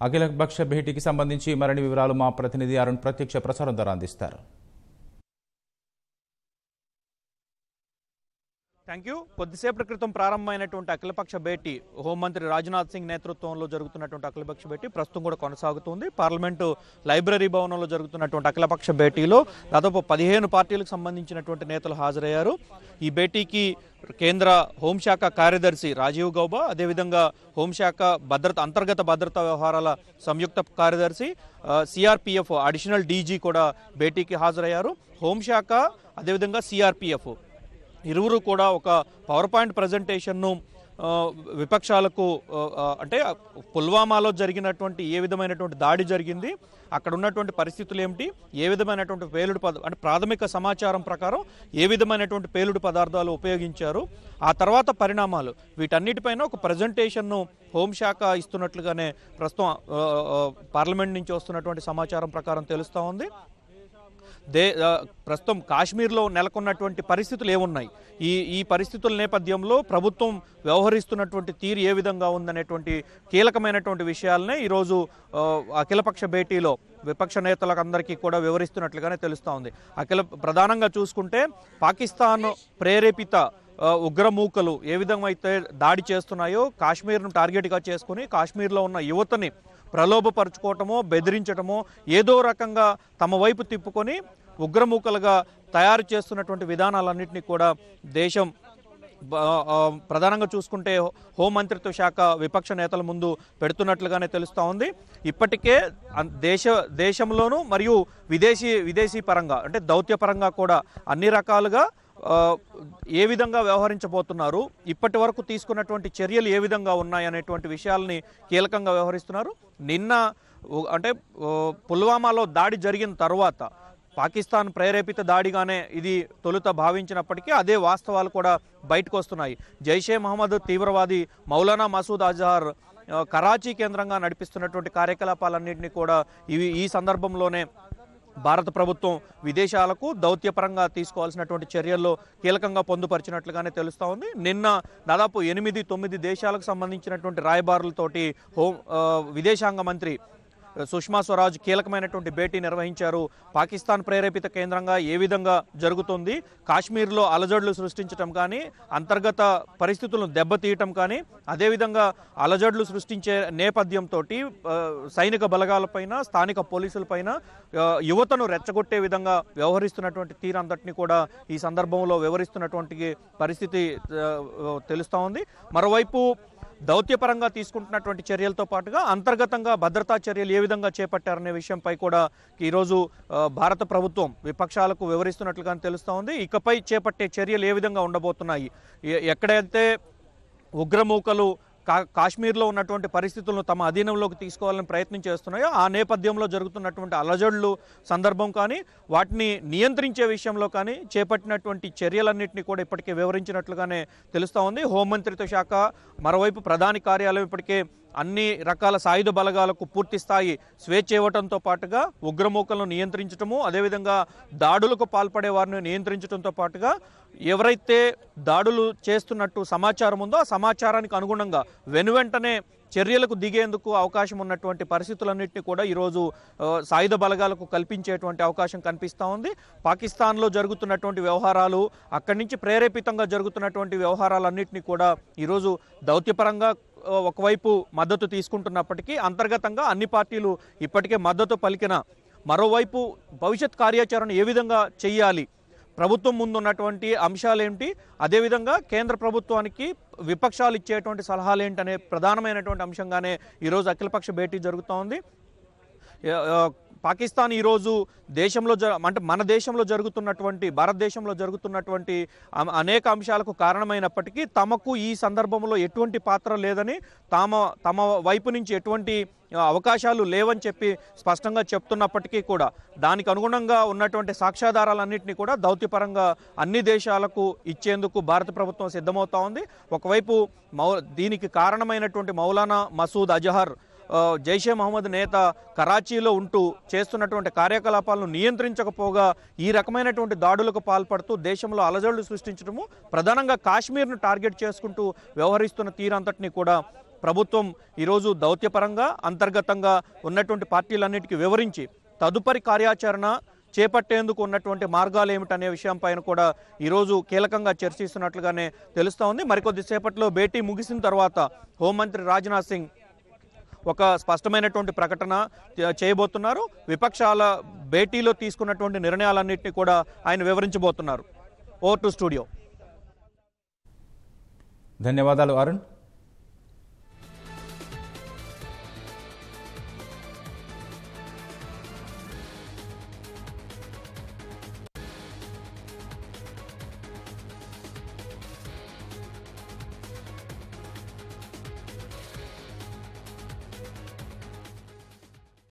అఖిలపక్ష భేటీకి సంబంధించి మరిన్ని వివరాలు మా ప్రతినిధి అరుణ్ ప్రత్యక్ష ప్రసారం ద్వారా అందిస్తారు. Thank you. కొద్దిసేపటి క్రితం ప్రారంభమైనటువంటి అఖిలపక్ష భేటీ హోంమంత్రి రాజ్నాథ్ సింగ్ నేతృత్వంలో జరుగుతున్నటువంటి అఖిలపక్ష భేటీ ప్రస్తుతం కూడా కొనసాగుతుంది. పార్లమెంటు లైబ్రరీ భవనంలో జరుగుతున్నటువంటి అఖిలపక్ష భేటీలో దాదాపు 15 పార్టీలకు సంబంధించినటువంటి నేతలు హాజరయ్యారు. ఈ భేటీకి కేంద్ర హోంశాఖ కార్యదర్శి రాజీవ్ గౌబా, అదేవిధంగా హోంశాఖ అంతర్గత భద్రతా వ్యవహారాల సంయుక్త కార్యదర్శి సిఆర్పిఎఫ్ అడిషనల్ డీజీ కూడా భేటీకి హాజరయ్యారు. హోంశాఖ అదేవిధంగా సిఆర్పిఎఫ్ ఇరువురు కూడా ఒక పవర్ పాయింట్ ప్రజెంటేషన్ను విపక్షాలకు అంటే పుల్వామాలో జరిగినటువంటి ఏ విధమైనటువంటి దాడి జరిగింది, అక్కడ ఉన్నటువంటి పరిస్థితులు ఏమిటి, ఏ విధమైనటువంటి అంటే ప్రాథమిక సమాచారం ప్రకారం ఏ విధమైనటువంటి పేలుడు పదార్థాలు ఉపయోగించారు, ఆ తర్వాత పరిణామాలు, వీటన్నిటిపైన ఒక ప్రజెంటేషన్ను హోంశాఖ ఇస్తున్నట్లుగానే ప్రస్తుతం పార్లమెంట్ నుంచి వస్తున్నటువంటి సమాచారం ప్రకారం తెలుస్తూ ఉంది. ప్రస్తుతం కాశ్మీర్లో నెలకొన్నటువంటి పరిస్థితులు ఏమున్నాయి, ఈ పరిస్థితుల నేపథ్యంలో ప్రభుత్వం వ్యవహరిస్తున్నటువంటి తీరు ఏ విధంగా ఉందనేటువంటి కీలకమైనటువంటి విషయాలనే ఈరోజు అఖిలపక్ష భేటీలో విపక్ష నేతలందరికీ కూడా వివరిస్తున్నట్లుగానే తెలుస్తూ ఉంది. ప్రధానంగా చూసుకుంటే పాకిస్తాన్ ప్రేరేపిత ఉగ్రమూకలు ఏ విధంగా అయితే దాడి చేస్తున్నాయో కాశ్మీర్ను టార్గెట్గా చేసుకుని కాశ్మీర్లో ఉన్న యువతని ప్రలోభపరుచుకోవటమో బెదిరించటమో ఏదో రకంగా తమ వైపు తిప్పుకొని ఉగ్రమూకలుగా తయారు చేస్తున్నటువంటి విధానాలన్నింటినీ కూడా దేశం ప్రధానంగా చూసుకుంటే హోంమంత్రిత్వ శాఖ విపక్ష నేతల ముందు పెడుతున్నట్లుగానే తెలుస్తూ ఉంది. ఇప్పటికే దేశంలోనూ మరియు విదేశీ పరంగా అంటే దౌత్యపరంగా కూడా అన్ని రకాలుగా ఏ విధంగా వ్యవహరించబోతున్నారు, ఇప్పటి వరకు తీసుకున్నటువంటి చర్యలు ఏ విధంగా ఉన్నాయనేటువంటి విషయాలని కీలకంగా వ్యవహరిస్తున్నారు. నిన్న అంటే పుల్వామాలో దాడి జరిగిన తర్వాత పాకిస్తాన్ ప్రేరేపిత దాడిగానే ఇది తొలుత భావించినప్పటికీ అదే వాస్తవాలు కూడా బయటకు వస్తున్నాయి. జైషే మహమ్మద్ తీవ్రవాది మౌలానా మసూద్ అజహర్ కరాచీ కేంద్రంగా నడిపిస్తున్నటువంటి కార్యకలాపాలన్నింటినీ కూడా ఈ సందర్భంలోనే భారత ప్రభుత్వం విదేశాలకు దౌత్యపరంగా తీసుకోవాల్సినటువంటి చర్యల్లో కీలకంగా పొందుపరిచినట్లుగానే తెలుస్తూ ఉంది. నిన్న దాదాపు 8-9 దేశాలకు సంబంధించినటువంటి రాయబారులతోటి విదేశాంగ మంత్రి సుష్మా స్వరాజ్ కీలకమైనటువంటి భేటీ నిర్వహించారు. పాకిస్తాన్ ప్రేరేపిత కేంద్రంగా ఏ విధంగా జరుగుతుంది, కాశ్మీర్లో అలజడులు సృష్టించడం కానీ అంతర్గత పరిస్థితులను దెబ్బతీయటం కానీ అదేవిధంగా అలజడులు సృష్టించే నేపథ్యంతో సైనిక బలగాలపైన స్థానిక పోలీసులపైన యువతను రెచ్చగొట్టే విధంగా వ్యవహరిస్తున్నటువంటి తీరంతటిని కూడా ఈ సందర్భంలో వివరిస్తున్నటువంటి పరిస్థితి తెలుస్తూ ఉంది. మరోవైపు దౌత్యపరంగా తీసుకుంటున్నటువంటి చర్యలతో పాటుగా అంతర్గతంగా భద్రతా చర్యలు ఏ విధంగా చేపట్టారనే విషయంపై కూడా ఈరోజు భారత ప్రభుత్వం విపక్షాలకు వివరిస్తున్నట్లుగా తెలుస్తూ ఉంది. ఇకపై చేపట్టే చర్యలు ఏ విధంగా ఉండబోతున్నాయి, ఎక్కడైతే ఉగ్రమూకలు కాశ్మీర్లో ఉన్నటువంటి పరిస్థితులను తమ అధీనంలోకి తీసుకోవాలని ప్రయత్నం చేస్తున్నాయో ఆ నేపథ్యంలో జరుగుతున్నటువంటి అలజడులు సందర్భం కానీ వాటిని నియంత్రించే విషయంలో కానీ చేపట్టినటువంటి చర్యలన్నింటినీ కూడా ఇప్పటికే వివరించినట్లుగానే తెలుస్తూ ఉంది. హోంమంత్రిత్వ శాఖ మరోవైపు ప్రధాని కార్యాలయం ఇప్పటికే అన్ని రకాల సాయుధ బలగాలకు పూర్తి స్థాయి స్వేచ్ఛ ఇవ్వడంతో పాటుగా ఉగ్రమూకలను నియంత్రించడము అదేవిధంగా దాడులకు పాల్పడే వారిని నియంత్రించడంతో పాటుగా ఎవరైతే దాడులు చేస్తున్నట్టు సమాచారం ఉందో ఆ సమాచారానికి అనుగుణంగా వెనువెంటనే చర్యలకు దిగేందుకు అవకాశం ఉన్నటువంటి పరిస్థితులన్నింటినీ కూడా ఈరోజు సాయుధ బలగాలకు కల్పించేటువంటి అవకాశం కనిపిస్తూ ఉంది. పాకిస్తాన్లో జరుగుతున్నటువంటి వ్యవహారాలు అక్కడి నుంచి ప్రేరేపితంగా జరుగుతున్నటువంటి వ్యవహారాలన్నింటినీ కూడా ఈరోజు దౌత్యపరంగా ఒకవైపు మద్దతు తీసుకుంటున్నప్పటికీ అంతర్గతంగా అన్ని పార్టీలు ఇప్పటికే మద్దతు పలికిన మరోవైపు భవిష్యత్ కార్యాచరణ ఏ విధంగా చేయాలి, ప్రభుత్వం ముందున్నటువంటి అంశాలేంటి, అదేవిధంగా కేంద్ర ప్రభుత్వానికి విపక్షాలు ఇచ్చేటువంటి సలహాలు ఏంటనే ప్రధానమైనటువంటి అంశంగానే ఈరోజు అఖిలపక్ష భేటీ జరుగుతూ ఉంది. పాకిస్తాన్ ఈరోజు దేశంలో అంటే మన దేశంలో జరుగుతున్నటువంటి భారతదేశంలో జరుగుతున్నటువంటి అనేక అంశాలకు కారణమైనప్పటికీ తమకు ఈ సందర్భంలో ఎటువంటి పాత్ర లేదని తమ వైపు నుంచి ఎటువంటి అవకాశాలు లేవని చెప్పి స్పష్టంగా చెప్తున్నప్పటికీ కూడా దానికి అనుగుణంగా ఉన్నటువంటి సాక్ష్యాధారాలన్నింటినీ కూడా దౌత్యపరంగా అన్ని దేశాలకు ఇచ్చేందుకు భారత ప్రభుత్వం సిద్ధమవుతా ఉంది. ఒకవైపు దీనికి కారణమైనటువంటి మౌలానా మసూద్ అజహర్ జైషే మహమ్మద్ నేత కరాచీలో ఉంటూ చేస్తున్నటువంటి కార్యకలాపాలను నియంత్రించకపోగా ఈ రకమైనటువంటి దాడులకు పాల్పడుతూ దేశంలో అలజడులు సృష్టించడము ప్రధానంగా కాశ్మీర్ను టార్గెట్ చేసుకుంటూ వ్యవహరిస్తున్న తీరంతటిని కూడా ప్రభుత్వం ఈరోజు దౌత్యపరంగా అంతర్గతంగా ఉన్నటువంటి పార్టీలన్నిటికీ వివరించి తదుపరి కార్యాచరణ చేపట్టేందుకు ఉన్నటువంటి మార్గాలు ఏమిటనే విషయంపైన కూడా ఈరోజు కీలకంగా చర్చిస్తున్నట్లుగానే తెలుస్తూ ఉంది. మరికొద్దిసేపట్లో భేటీ ముగిసిన తర్వాత హోంమంత్రి రాజ్నాథ్ సింగ్ ఒక స్పష్టమైనటువంటి ప్రకటన చేయబోతున్నారు. విపక్షాల భేటీలో తీసుకున్నటువంటి నిర్ణయాలన్నింటినీ కూడా ఆయన వివరించబోతున్నారు. Over to studio. ధన్యవాదాలు అరుణ్.